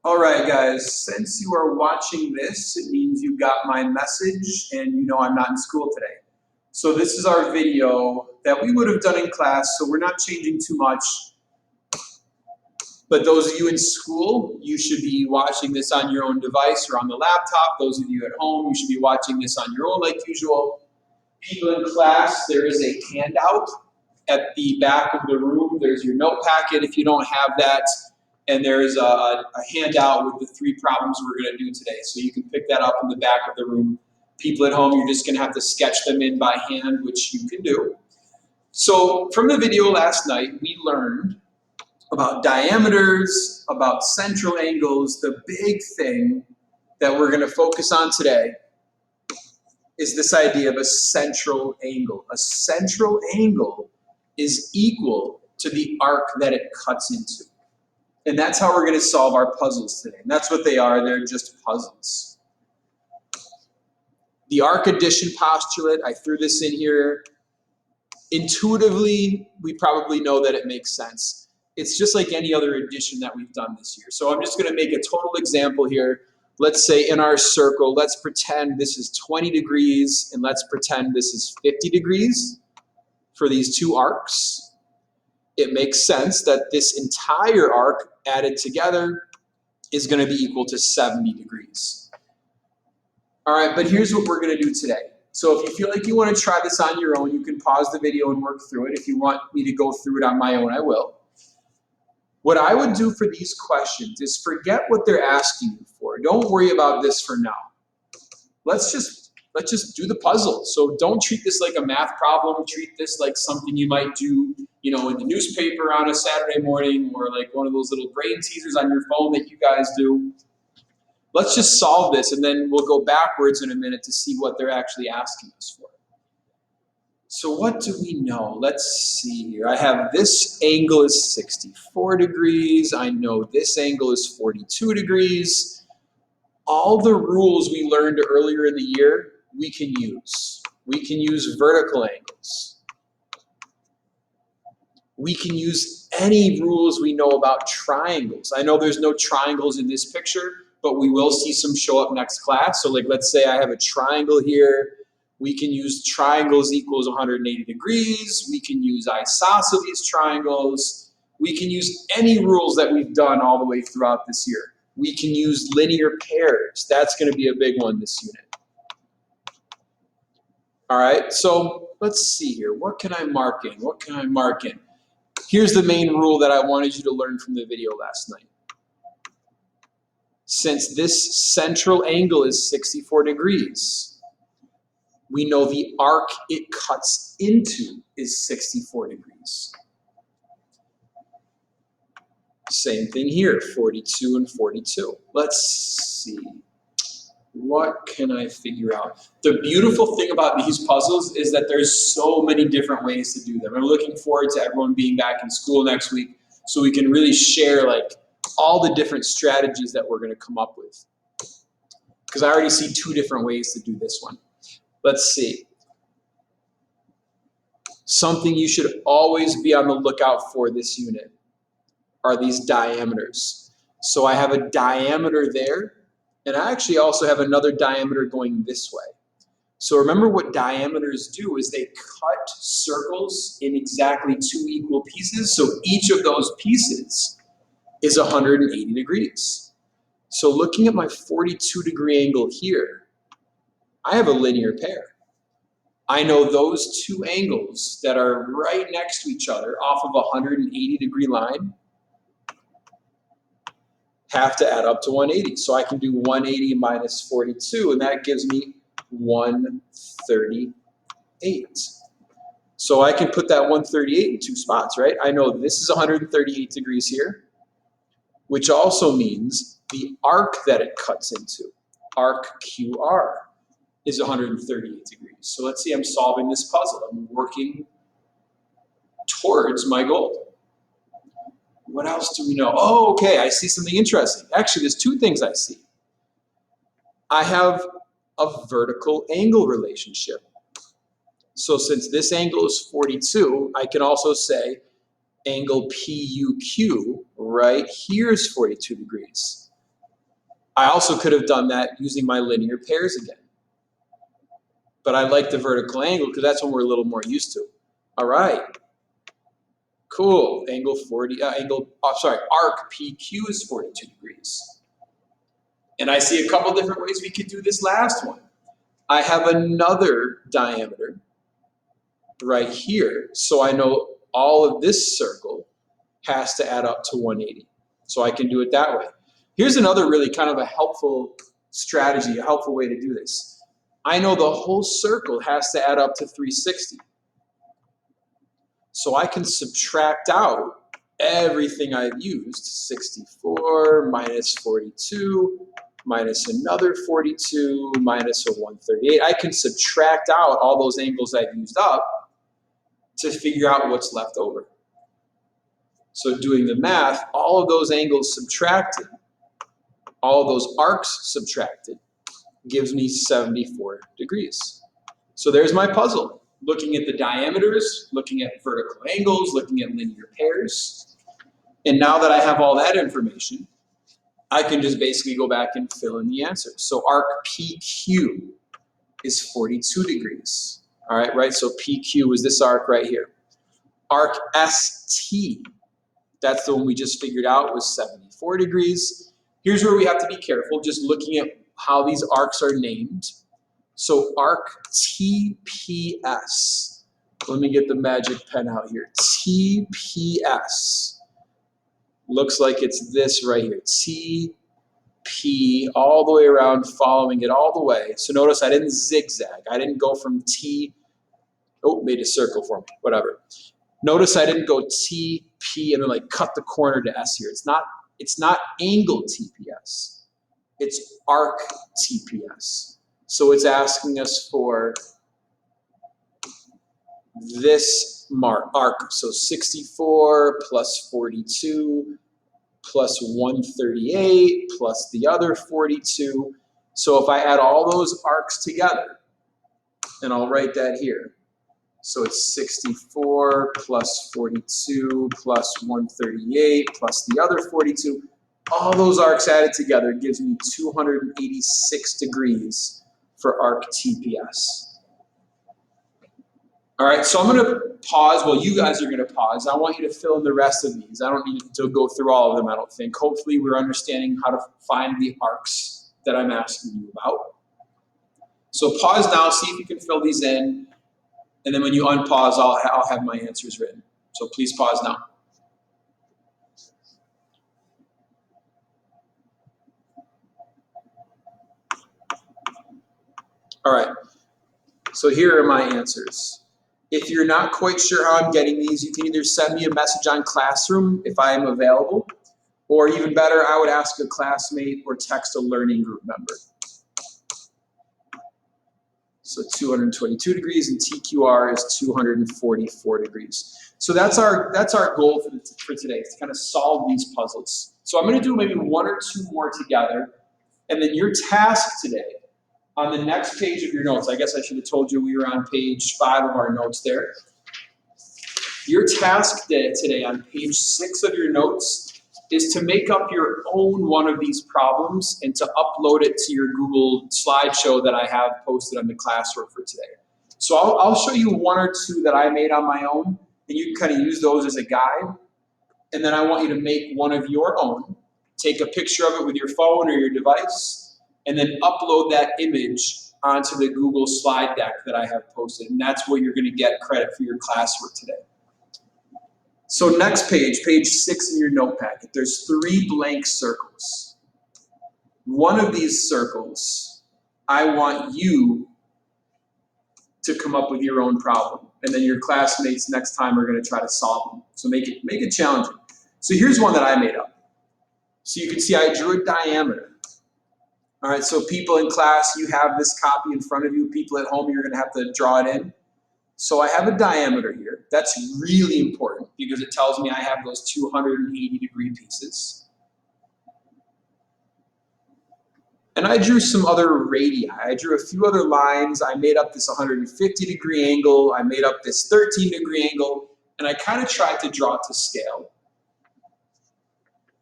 All right, guys, since you are watching this, it means you got my message and you know I'm not in school today. So this is our video that we would have done in class, so we're not changing too much. But those of you in school, you should be watching this on your own device or on the laptop. Those of you at home, you should be watching this on your own like usual. People in class, there is a handout at the back of the room. There's your note packet if you don't have that. And there's a handout with the 3 problems we're going to do today. So you can pick that up in the back of the room. People at home, you're just going to have to sketch them in by hand, which you can do. So from the video last night, we learned about diameters, about central angles. The big thing that we're going to focus on today is this idea of a central angle. A central angle is equal to the arc that it cuts into. And that's how we're going to solve our puzzles today. And that's what they are. They're just puzzles. The arc addition postulate, I threw this in here. Intuitively, we probably know that it makes sense. It's just like any other addition that we've done this year. So I'm just going to make a total example here. Let's say in our circle, let's pretend this is 20 degrees, and let's pretend this is 50 degrees for these 2 arcs. It makes sense that this entire arc added together is going to be equal to 70 degrees. All right, but here's what we're going to do today. So if you feel like you want to try this on your own, you can pause the video and work through it. If you want me to go through it on my own, I will. What I would do for these questions is forget what they're asking you for. Don't worry about this for now. Let's just do the puzzle. So don't treat this like a math problem. Treat this like something you might do, in the newspaper on a Saturday morning, or like one of those little brain teasers on your phone that you guys do. Let's just solve this, and then we'll go backwards in a minute to see what they're actually asking us for. So what do we know? Let's see here. I have this angle is 64 degrees. I know this angle is 42 degrees. All the rules we learned earlier in the year, we can use. We can use vertical angles. We can use any rules we know about triangles. I know there's no triangles in this picture, but we will see some show up next class. So like, let's say I have a triangle here. We can use triangles equals 180 degrees. We can use isosceles triangles. We can use any rules that we've done all the way throughout this year. We can use linear pairs. That's going to be a big one this unit. All right, so let's see here. What can I mark in? What can I mark in? Here's the main rule that I wanted you to learn from the video last night. Since this central angle is 64 degrees, we know the arc it cuts into is 64 degrees. Same thing here, 42 and 42. Let's see. What can I figure out? The beautiful thing about these puzzles is that there's so many different ways to do them. I'm looking forward to everyone being back in school next week so we can really share like all the different strategies that we're going to come up with. Because I already see 2 different ways to do this one. Let's see. Something you should always be on the lookout for this unit are these diameters. So I have a diameter there, and I actually also have another diameter going this way. So remember what diameters do is they cut circles in exactly 2 equal pieces. So each of those pieces is 180 degrees. So looking at my 42 degree angle here, I have a linear pair. I know those 2 angles that are right next to each other off of a 180 degree line have to add up to 180. So I can do 180 minus 42, and that gives me 138. So I can put that 138 in 2 spots, right? I know this is 138 degrees here, which also means the arc that it cuts into, arc QR, is 138 degrees. So let's see, I'm solving this puzzle. I'm working towards my goal. What else do we know? Oh, okay, I see something interesting. Actually, there's 2 things I see. I have a vertical angle relationship. So since this angle is 42, I can also say angle PUQ right here is 42 degrees. I also could have done that using my linear pairs again. But I like the vertical angle because that's what we're a little more used to. All right. Cool. Arc PQ is 42 degrees. And I see a couple different ways we could do this last one. I have another diameter right here. So I know all of this circle has to add up to 180. So I can do it that way. Here's another really kind of a helpful strategy, a helpful way to do this. I know the whole circle has to add up to 360. So I can subtract out everything I've used, 64 minus 42 minus another 42 minus a 138. I can subtract out all those angles I've used up to figure out what's left over. So doing the math, all of those angles subtracted, all of those arcs subtracted, gives me 74 degrees. So there's my puzzle. Looking at the diameters, looking at vertical angles, looking at linear pairs. And now that I have all that information, I can just basically go back and fill in the answer. So arc PQ is 42 degrees. All right, right? So PQ is this arc right here. Arc ST, that's the one we just figured out, was 74 degrees. Here's where we have to be careful, just looking at how these arcs are named. So arc TPS. Let me get the magic pen out here. TPS. Looks like it's this right here. TP, all the way around, following it all the way. So notice I didn't zigzag. I didn't go from T. Oh, made a circle for me. Whatever. Notice I didn't go TP and then like cut the corner to S here. It's not angle TPS. It's arc TPS. So it's asking us for this arc. So 64 plus 42 plus 138 plus the other 42. So if I add all those arcs together, and I'll write that here. So it's 64 plus 42 plus 138 plus the other 42. All those arcs added together gives me 286 degrees for arc TPS. All right, so I'm going to pause. Well, you guys are going to pause. I want you to fill in the rest of these. I don't need to go through all of them, I don't think. Hopefully, we're understanding how to find the arcs that I'm asking you about. So pause now, see if you can fill these in. And then when you unpause, I'll have my answers written. So please pause now. All right, so here are my answers. If you're not quite sure how I'm getting these, you can either send me a message on Classroom if I am available, or even better, I would ask a classmate or text a learning group member. So 222 degrees and TQR is 244 degrees. So that's our goal for today, to kind of solve these puzzles. So I'm going to do maybe one or two more together, and then your task today, on the next page of your notes, I guess I should have told you we were on page 5 of our notes there. Your task today on page 6 of your notes is to make up your own one of these problems and to upload it to your Google slideshow that I have posted on the Classwork for today. So I'll show you one or two that I made on my own, and you can kind of use those as a guide. And then I want you to make one of your own, take a picture of it with your phone or your device, and then upload that image onto the Google slide deck that I have posted. And that's where you're going to get credit for your classwork today. So next page, page 6 in your note packet, there's 3 blank circles. One of these circles, I want you to come up with your own problem. And then your classmates next time are going to try to solve them. So make it challenging. So here's one that I made up. So you can see I drew a diameter. All right, so people in class, you have this copy in front of you. People at home, you're going to have to draw it in. So I have a diameter here. That's really important because it tells me I have those 280 degree pieces. And I drew some other radii. I drew a few other lines. I made up this 150 degree angle. I made up this 13 degree angle. And I kind of tried to draw it to scale.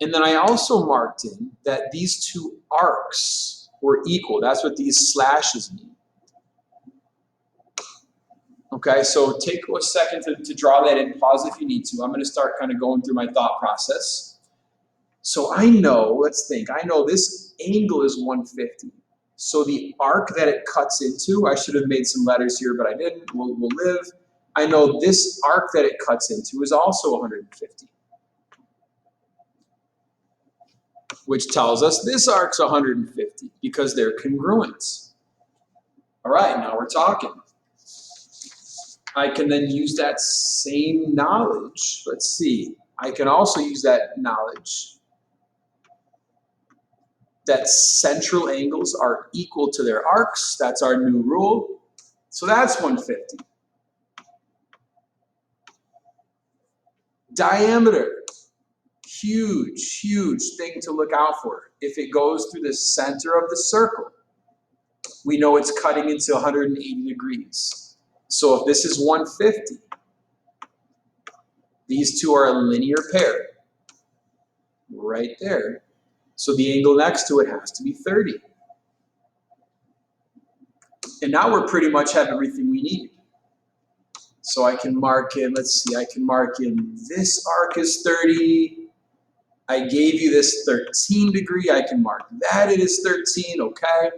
And then I also marked in that these two arcs were equal. That's what these slashes mean. Okay, so take a second to draw that in. Pause if you need to. I'm going to start kind of going through my thought process. So I know, let's think, I know this angle is 150. So the arc that it cuts into, I should have made some letters here, but I didn't. We'll live. I know this arc that it cuts into is also 150. Which tells us this arc's 150 because they're congruent. All right, now we're talking. I can then use that same knowledge. Let's see. I can also use that knowledge that central angles are equal to their arcs. That's our new rule. So that's 150. Diameter. Huge, huge thing to look out for. If it goes through the center of the circle, we know it's cutting into 180 degrees. So if this is 150, these two are a linear pair right there. So the angle next to it has to be 30. And now we're pretty much have everything we need. So I can mark in, let's see, I can mark in this arc is 30. I gave you this 13 degree. I can mark that it is 13, okay?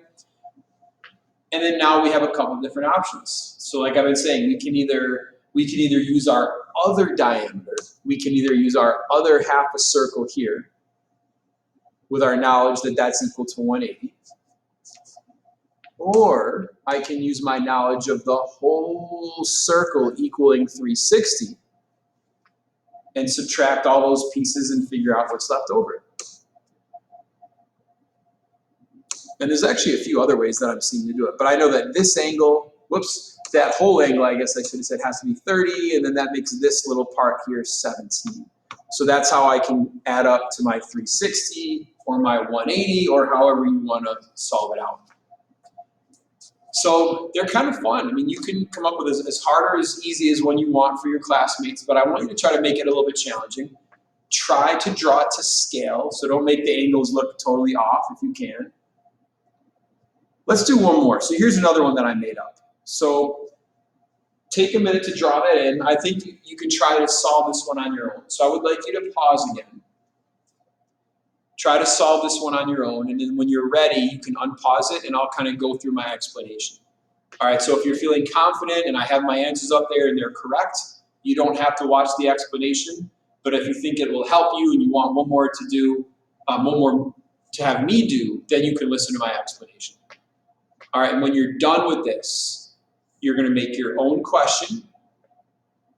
And then now we have a couple of different options. So like I've been saying, we can either use our other diameter. We can either use our other half a circle here with our knowledge that that's equal to 180. Or I can use my knowledge of the whole circle equaling 360 and subtract all those pieces and figure out what's left over. And there's actually a few other ways that I'm seeing you do it. But I know that this angle, whoops, that whole angle, I guess I should have said, has to be 30, and then that makes this little part here 17. So that's how I can add up to my 360 or my 180 or however you want to solve it out. So they're kind of fun. I mean, you can come up with as hard or as easy as one you want for your classmates, but I want you to try to make it a little bit challenging. Try to draw it to scale, so don't make the angles look totally off if you can. Let's do one more. So here's another one that I made up. So take a minute to draw that in. I think you can try to solve this one on your own. So I would like you to pause again. Try to solve this one on your own, and then when you're ready, you can unpause it, and I'll kind of go through my explanation. All right, so if you're feeling confident and I have my answers up there and they're correct, you don't have to watch the explanation. But if you think it will help you and you want one more to do, one more to have me do, then you can listen to my explanation. All right, and when you're done with this, you're going to make your own question.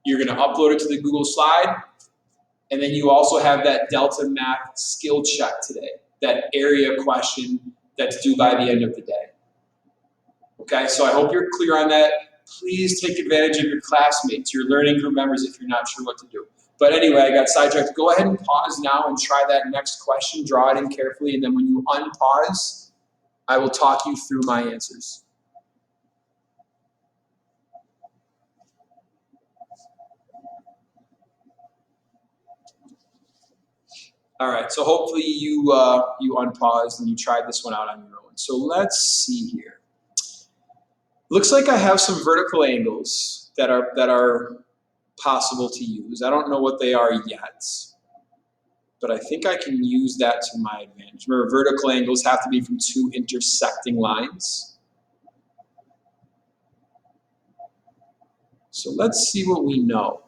You're going to upload it to the Google slide. And then you also have that Delta Math skill check today, that area question that's due by the end of the day. Okay, so I hope you're clear on that. Please take advantage of your classmates, your learning group members if you're not sure what to do. But anyway, I got sidetracked. Go ahead and pause now and try that next question. Draw it in carefully, and then when you unpause, I will talk you through my answers. All right, so hopefully you unpaused and you tried this one out on your own. So let's see here. Looks like I have some vertical angles that are possible to use. I don't know what they are yet, but I think I can use that to my advantage. Remember, vertical angles have to be from two intersecting lines. So let's see what we know.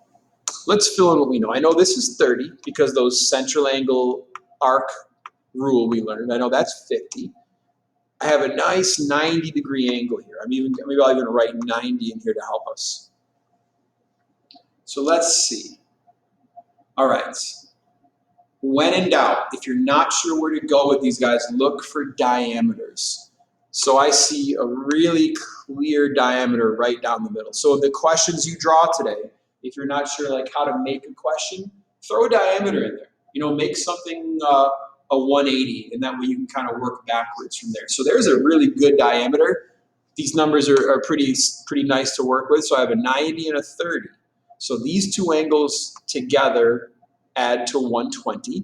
Let's fill in what we know. I know this is 30 because those central angle arc rule we learned. I know that's 50. I have a nice 90-degree angle here. Maybe I'll even write 90 in here to help us. So let's see. All right. When in doubt, if you're not sure where to go with these guys, look for diameters. So I see a really clear diameter right down the middle. So the questions you draw today, if you're not sure like how to make a question, throw a diameter in there. You know, make something a 180, and that way you can kind of work backwards from there. So there's a really good diameter. These numbers are pretty nice to work with. So I have a 90 and a 30. So these two angles together add to 120.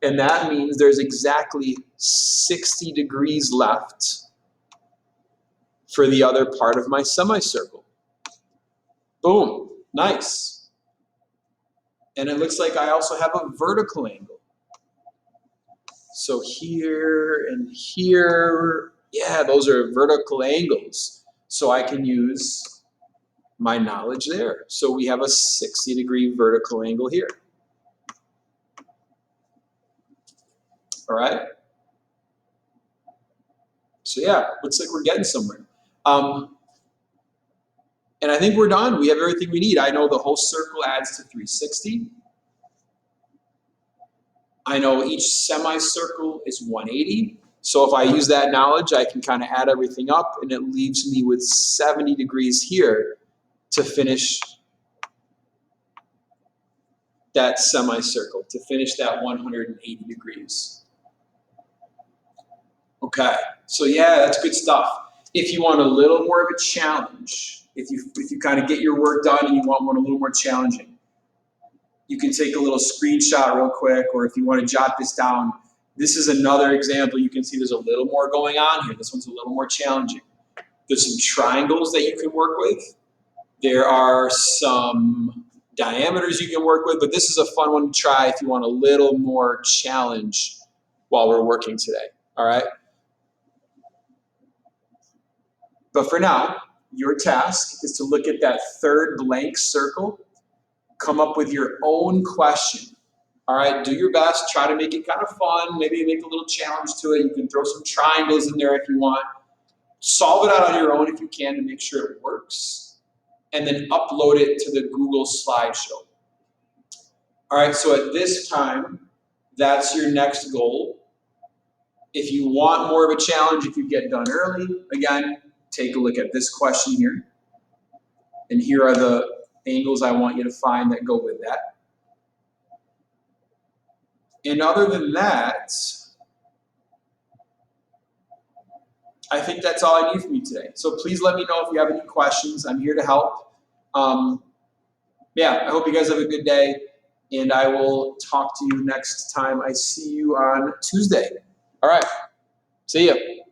And that means there's exactly 60 degrees left for the other part of my semicircle. Boom, nice. And it looks like I also have a vertical angle. So here and here, yeah, those are vertical angles. So I can use my knowledge there. So we have a 60-degree vertical angle here. All right. So yeah, looks like we're getting somewhere. And I think we're done. We have everything we need. I know the whole circle adds to 360. I know each semicircle is 180. So if I use that knowledge, I can kind of add everything up, and it leaves me with 70 degrees here to finish that semicircle, to finish that 180 degrees. Okay, so yeah, that's good stuff. If you want a little more of a challenge, if you kind of get your work done and you want one a little more challenging, you can take a little screenshot real quick, or if you want to jot this down, this is another example. You can see there's a little more going on here. This one's a little more challenging. There's some triangles that you can work with. There are some diameters you can work with, but this is a fun one to try if you want a little more challenge while we're working today, all right? But for now, your task is to look at that third blank circle, come up with your own question. All right, do your best, try to make it kind of fun, maybe make a little challenge to it. You can throw some triangles in there if you want. Solve it out on your own if you can to make sure it works, and then upload it to the Google slideshow. All right, so at this time, that's your next goal. If you want more of a challenge, if you get done early, again, take a look at this question here. And here are the angles I want you to find that go with that. And other than that, I think that's all I need from you today. So please let me know if you have any questions. I'm here to help. Yeah, I hope you guys have a good day, and I will talk to you next time I see you on Tuesday. All right, see you.